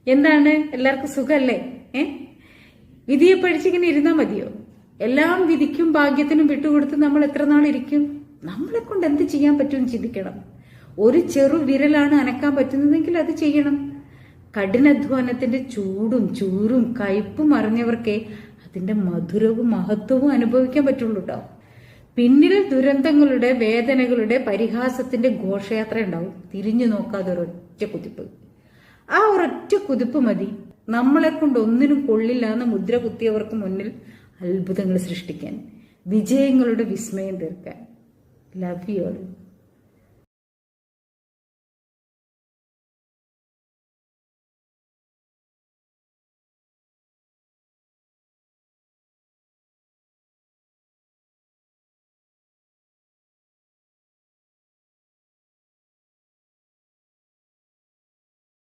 എന്താണ്, എല്ലാവർക്കും സുഖല്ലേ? വിധിയെ പഠിച്ചിങ്ങനെ ഇരുന്നാ മതിയോ? എല്ലാം വിധിക്കും ഭാഗ്യത്തിനും വിട്ടുകൊടുത്ത് നമ്മൾ എത്ര നാളിരിക്കും? നമ്മളെ കൊണ്ട് എന്ത് ചെയ്യാൻ പറ്റുമെന്ന് ചിന്തിക്കണം. ഒരു ചെറു വിരലാണ് അനക്കാൻ പറ്റുന്നതെങ്കിൽ അത് ചെയ്യണം. കഠിനാധ്വാനത്തിന്റെ ചൂരും കയ്പും അറിഞ്ഞവർക്കേ അതിന്റെ മധുരവും മഹത്വവും അനുഭവിക്കാൻ പറ്റുള്ളൂ കേട്ടോ. പിന്നിൽ ദുരന്തങ്ങളുടെ, വേദനകളുടെ, പരിഹാസത്തിന്റെ ഘോഷയാത്ര ഉണ്ടാവും. തിരിഞ്ഞു നോക്കാതെ ഒരൊറ്റ കുതിപ്പ്. ആ ഒരൊറ്റ കുതിപ്പ് മതി നമ്മളെ കൊണ്ട് ഒന്നിനും കൊള്ളില്ല എന്ന് മുദ്ര കുത്തിയവർക്ക് മുന്നിൽ അത്ഭുതങ്ങൾ സൃഷ്ടിക്കാൻ, വിജയങ്ങളുടെ വിസ്മയം തീർക്കാൻ. Love you all.